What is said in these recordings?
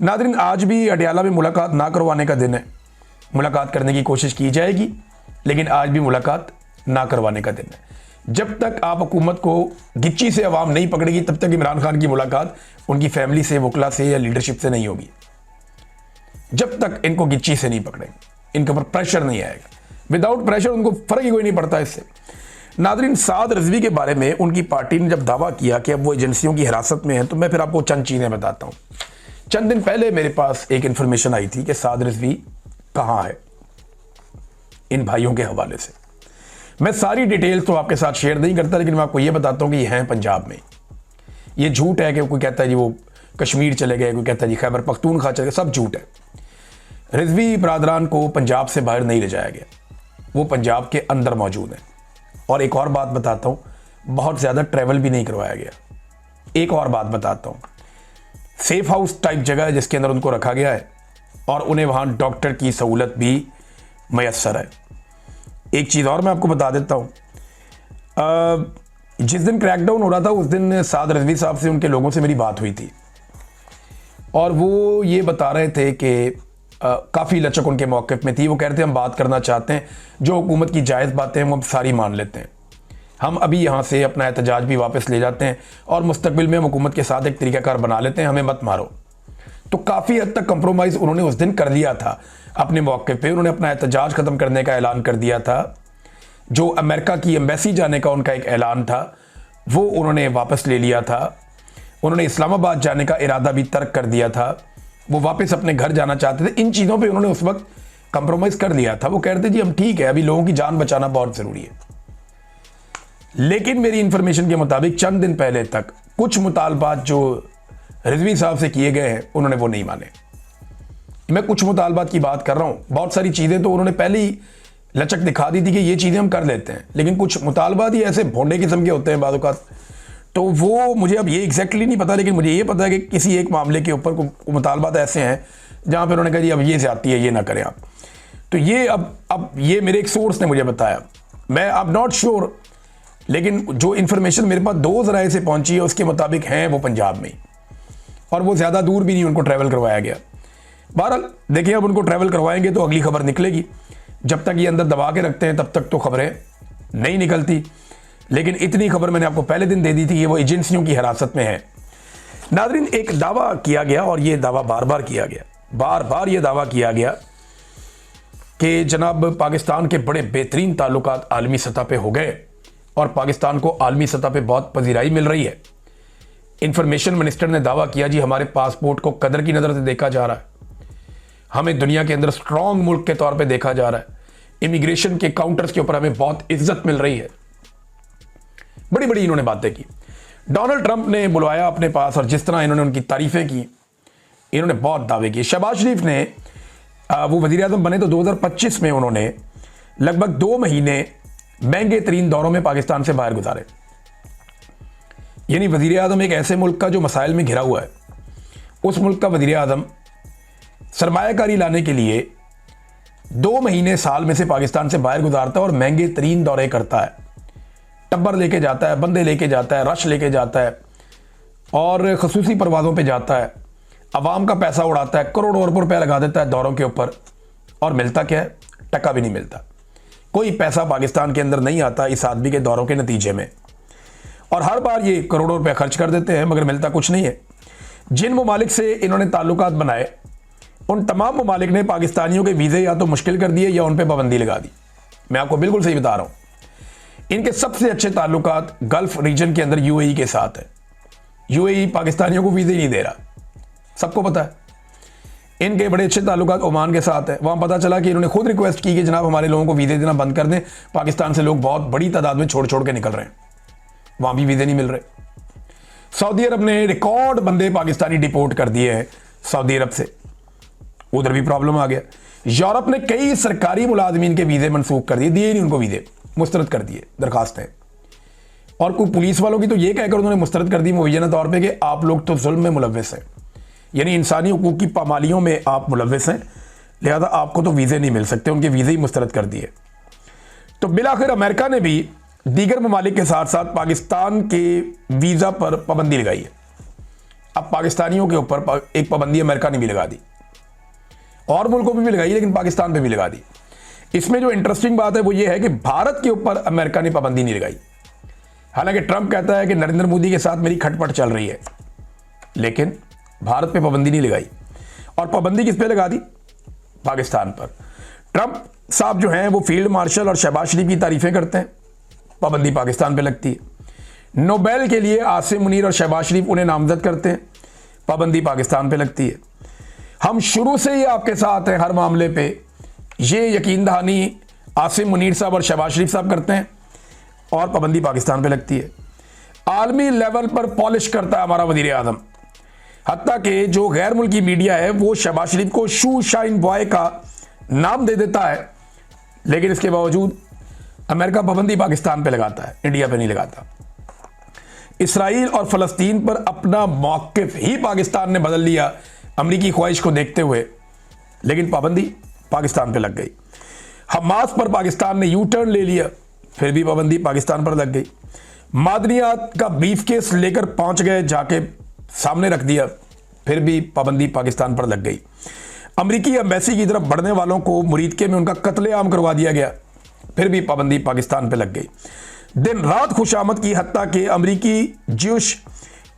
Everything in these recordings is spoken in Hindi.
नादरीन, आज भी अडयाला में मुलाकात ना करवाने का दिन है। मुलाकात करने की कोशिश की जाएगी, लेकिन आज भी मुलाकात ना करवाने का दिन है। जब तक आप हुकूमत को गिच्ची से अवाम नहीं पकड़ेगी, तब तक इमरान खान की मुलाकात उनकी फैमिली से, वकला से या लीडरशिप से नहीं होगी। जब तक इनको गिच्ची से नहीं पकड़ेंगे, इनके ऊपर प्रेशर नहीं आएगा। विदाउट प्रेशर उनको फर्क ही कोई नहीं पड़ता इससे। नादरीन, साद रिजवी के बारे में उनकी पार्टी ने जब दावा किया कि अब वो एजेंसियों की हिरासत में है, तो मैं फिर आपको चंद चीज़ें बताता हूँ। चंद दिन पहले मेरे पास एक इंफॉर्मेशन आई थी कि साद रिजवी कहाँ है, इन भाइयों के हवाले से। मैं सारी डिटेल्स तो आपके साथ शेयर नहीं करता, लेकिन मैं आपको ये बताता हूँ कि ये हैं पंजाब में। ये झूठ है कि कोई कहता है जी वो कश्मीर चले गए, कोई कहता है जी खैबर पख्तूनख्वा चले गए, सब झूठ है। रिजवी बरादरान को पंजाब से बाहर नहीं ले जाया गया, वो पंजाब के अंदर मौजूद है। और एक और बात बताता हूँ, बहुत ज़्यादा ट्रैवल भी नहीं करवाया गया। एक और बात बताता हूँ, सेफ हाउस टाइप जगह है जिसके अंदर उनको रखा गया है, और उन्हें वहाँ डॉक्टर की सहूलत भी मैसर है। एक चीज़ और मैं आपको बता देता हूँ, जिस दिन क्रैकडाउन हो रहा था उस दिन साद रिजवी साहब से, उनके लोगों से मेरी बात हुई थी, और वो ये बता रहे थे कि काफ़ी लचक उनके मौक़िफ़ में थी। वो कह रहे थे हम बात करना चाहते हैं, जो हुकूमत की जायज़ बातें हैं वो हम सारी मान लेते हैं, हम अभी यहाँ से अपना एहतजाज भी वापस ले जाते हैं, और मुस्तकबिल में हम हुकूमत के साथ एक तरीक़ाकार बना लेते हैं, हमें मत मारो। तो काफ़ी हद तक कंप्रोमाइज़ उन्होंने उस दिन कर लिया था अपने मौके पे। उन्होंने अपना एहतजाज ख़त्म करने का ऐलान कर दिया था। जो अमेरिका की एम्बेसी जाने का उनका एक ऐलान था, वो उन्होंने वापस ले लिया था। उन्होंने इस्लामाबाद जाने का इरादा भी तर्क कर दिया था, वो वापस अपने घर जाना चाहते थे। इन चीज़ों पे उन्होंने उस वक्त कंप्रोमाइज़ कर लिया था। वो कह रहे थे जी हम ठीक है, अभी लोगों की जान बचाना बहुत ज़रूरी है। लेकिन मेरी इंफॉर्मेशन के मुताबिक चंद दिन पहले तक कुछ मुतालबात जो रिजवी साहब से किए गए हैं, उन्होंने वो नहीं माने। मैं कुछ मुतालबात की बात कर रहा हूँ, बहुत सारी चीज़ें तो उन्होंने पहले ही लचक दिखा दी थी कि ये चीज़ें हम कर लेते हैं, लेकिन कुछ मुतालबात ही ऐसे भोंडे किस्म के होते हैं बाद औक़ात। तो वो मुझे अब ये एग्जैक्टली नहीं पता, लेकिन मुझे ये पता है कि किसी एक मामले के ऊपर मुतालबात ऐसे हैं जहाँ पर उन्होंने कहा जी अब ये ज़्यादती है, ये ना करें आप। तो ये अब ये मेरे एक सोर्स ने मुझे बताया, मैं अब नॉट श्योर, लेकिन जो इन्फॉर्मेशन मेरे पास दो ज़राए से पहुँची है उसके मुताबिक हैं वो पंजाब में, और वो ज़्यादा दूर भी नहीं उनको ट्रैवल करवाया गया। बहरहाल देखिए, अब उनको ट्रैवल करवाएंगे तो अगली खबर निकलेगी। जब तक ये अंदर दबा के रखते हैं तब तक तो खबरें नहीं निकलती। लेकिन इतनी खबर मैंने आपको पहले दिन दे दी थी कि वो एजेंसियों की हिरासत में है। नादरीन, एक दावा किया गया, और ये दावा बार बार किया गया, बार बार ये दावा किया गया कि जनाब पाकिस्तान के बड़े बेहतरीन ताल्लुकात आलमी सतह पे हो गए, और पाकिस्तान को आलमी सतह पे बहुत पजीराई मिल रही है। इंफॉर्मेशन मिनिस्टर ने दावा किया जी हमारे पासपोर्ट को कदर की नज़र से देखा जा रहा है, हमें दुनिया के अंदर स्ट्रॉन्ग मुल्क के तौर पे देखा जा रहा है, इमिग्रेशन के काउंटर्स के ऊपर हमें बहुत इज्जत मिल रही है। बड़ी बड़ी इन्होंने बातें की। डोनाल्ड ट्रंप ने बुलवाया अपने पास, और जिस तरह इन्होंने उनकी तारीफें की, इन्होंने बहुत दावे किए। शहबाज शरीफ ने वो वज़ीर आज़म बने तो 2025 में उन्होंने लगभग 2 महीने महंगे तरीन दौरों में पाकिस्तान से बाहर गुजारे। यानी वज़ीर आज़म एक ऐसे मुल्क का जो मसाइल में घिरा हुआ है, उस मुल्क का वज़ीर आज़म सरमायाकारी लाने के लिए 2 महीने साल में से पाकिस्तान से बाहर गुजारता है, और महंगे तरीन दौरे करता है, टब्बर लेके जाता है, बंदे लेके जाता है, रश लेके जाता है, और खसूसी परवाज़ों पे जाता है, अवाम का पैसा उड़ाता है, करोड़ों अरबों रुपया लगा देता है दौरों के ऊपर, और मिलता क्या है? टका भी नहीं मिलता। कोई पैसा पाकिस्तान के अंदर नहीं आता इस आदमी के दौरों के नतीजे में, और हर बार ये करोड़ों रुपए खर्च कर देते हैं, मगर मिलता कुछ नहीं है। जिन ममालिक से इन्होंने ताल्लुकात बनाए, उन तमाम ममालिक ने पाकिस्तानियों के वीज़े या तो मुश्किल कर दिए या उन पर पाबंदी लगा दी। मैं आपको बिल्कुल सही बता रहा हूँ। इनके सबसे अच्छे ताल्लुकात गल्फ रीजन के अंदर यूएई के साथ है। यूएई पाकिस्तानियों को वीज़े नहीं दे रहा, सबको पता है। इनके बड़े अच्छे ताल्लुकात ओमान के साथ है। वहाँ पता चला कि इन्होंने खुद रिक्वेस्ट की कि जनाब हमारे लोगों को वीज़े देना बंद कर दें, पाकिस्तान से लोग बहुत बड़ी तादाद में छोड़ छोड़ के निकल रहे हैं, वहाँ भी वीज़े नहीं मिल रहे। सऊदी अरब ने रिकॉर्ड बंदे पाकिस्तानी डिपोर्ट कर दिए हैं सऊदी अरब से, उधर भी प्रॉब्लम आ गया। यूरोप ने कई सरकारी मुलाजमीन के वीज़े मनसूख कर दिए, दिए नहीं उनको वीज़े, मुस्तरद कर दिए दरखास्तें। और कोई पुलिस वालों की तो ये कहकर उन्होंने मुस्तरद कर दी मुबैना तौर पे कि आप लोग तो जुल्म में मुलव्वस हैं, यानी इंसानी हुकूक की पामालियों में आप मुलव्वस हैं, लिहाजा आपको तो वीज़े नहीं मिल सकते। उनके वीज़े ही मुस्तरद कर दिए। तो बिलाखिर अमेरिका ने भी दीगर ममालिक के साथ साथ पाकिस्तान के वीज़ा पर पाबंदी लगाई है। अब पाकिस्तानियों के ऊपर एक पाबंदी अमेरिका ने भी लगा दी, और मुल्कों पे भी लगाई, लेकिन पाकिस्तान पे भी लगा दी। इसमें जो इंटरेस्टिंग बात है वो ये है कि भारत के ऊपर अमेरिका ने पाबंदी नहीं लगाई। हालांकि ट्रंप कहता है कि नरेंद्र मोदी के साथ मेरी खटपट चल रही है, लेकिन भारत पे पाबंदी नहीं लगाई। और पाबंदी किस पे लगा दी? पाकिस्तान पर। ट्रंप साहब जो हैं वो फील्ड मार्शल और शहबाज शरीफ की तारीफें करते हैं, पाबंदी पाकिस्तान पे लगती है। नोबेल के लिए आसिम मुनीर और शहबाज शरीफ उन्हें नामजद करते हैं, पाबंदी पाकिस्तान पे लगती है। हम शुरू से ही आपके साथ हैं हर मामले पे, ये यकीन दहानी आसिम मुनीर साहब और शहबाज शरीफ साहब करते हैं, और पाबंदी पाकिस्तान पे लगती है। आलमी लेवल पर पॉलिश करता है हमारा वजीर आजम, हत्ता कि जो गैर मुल्की मीडिया है वो शहबाज शरीफ को शू शाइन बॉय का नाम दे देता है, लेकिन इसके बावजूद अमेरिका पाबंदी पाकिस्तान पे लगाता है, इंडिया पे नहीं लगाता। इसराइल और फलस्तीन पर अपना मौक़िफ़ ही पाकिस्तान ने बदल लिया अमरीकी ख्वाहिश को देखते हुए, लेकिन पाबंदी पाकिस्तान पे लग गई। हमास पर पाकिस्तान ने यू टर्न ले लिया, फिर भी पाबंदी पाकिस्तान पर लग गई। मादनियात का बीफ केस लेकर पहुंच गए, जाके सामने रख दिया, फिर भी पाबंदी पाकिस्तान पर लग गई। अमरीकी एम्बेसी की तरफ बढ़ने वालों को मुरीदके में उनका कत्लेआम करवा दिया गया, फिर भी पाबंदी पाकिस्तान पर लग गई। दिन रात खुशामद की, हत्ता कि अमरीकी ज्यूश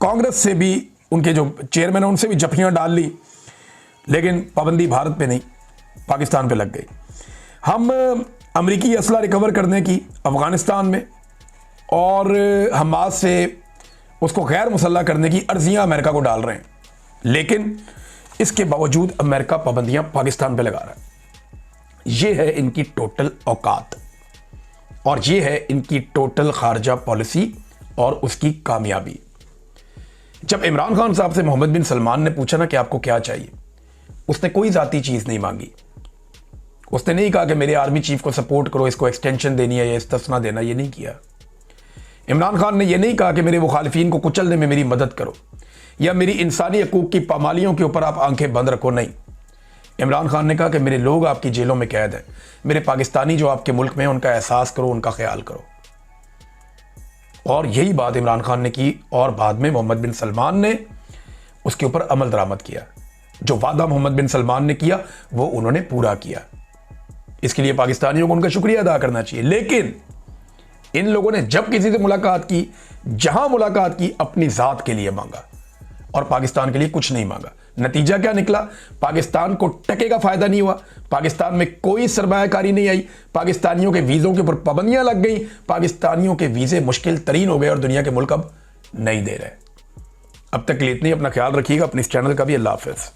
कांग्रेस से भी, उनके जो चेयरमैन हैं उनसे भी जफियां डाल ली, लेकिन पाबंदी भारत पे नहीं, पाकिस्तान पे लग गई। हम अमरीकी असला रिकवर करने की अफगानिस्तान में और हमास से उसको गैर मुसल्लह करने की अर्जियां अमेरिका को डाल रहे हैं, लेकिन इसके बावजूद अमेरिका पाबंदियां पाकिस्तान पे लगा रहा है। ये है इनकी टोटल औकात, और ये है इनकी टोटल खारजा पॉलिसी और उसकी कामयाबी। जब इमरान खान साहब से मोहम्मद बिन सलमान ने पूछा ना कि आपको क्या चाहिए, उसने कोई जाती चीज नहीं मांगी। उसने नहीं कहा कि मेरे आर्मी चीफ को सपोर्ट करो, इसको एक्सटेंशन देनी है या इस्तिस्ना देना, ये नहीं किया। इमरान खान ने यह नहीं कहा कि मेरे मुखालिफिन को कुचलने में मेरी मदद करो या मेरी इंसानी हकूक की पामालियों के ऊपर आप आंखें बंद रखो, नहीं। इमरान खान ने कहा कि मेरे लोग आपकी जेलों में कैद हैं, मेरे पाकिस्तानी जो आपके मुल्क में हैं उनका एहसास करो, उनका ख्याल करो। और यही बात इमरान खान ने की, और बाद में मोहम्मद बिन सलमान ने उसके ऊपर अमल दरामद किया। जो वादा मोहम्मद बिन सलमान ने किया वो उन्होंने पूरा किया। इसके लिए पाकिस्तानियों को उनका शुक्रिया अदा करना चाहिए। लेकिन इन लोगों ने जब किसी से मुलाकात की, जहां मुलाकात की, अपनी जात के लिए मांगा और पाकिस्तान के लिए कुछ नहीं मांगा। नतीजा क्या निकला? पाकिस्तान को टके का फायदा नहीं हुआ, पाकिस्तान में कोई सरमायाकारी नहीं आई, पाकिस्तानियों के वीज़ों के ऊपर पाबंदियां लग गई, पाकिस्तानियों के वीज़े मुश्किल तरीन हो गए और दुनिया के मुल्क अब नहीं दे रहे। अब तक के लिए इतनी, अपना ख्याल रखिएगा, अपने इस चैनल का भी। अल्लाह हाफ़िज़।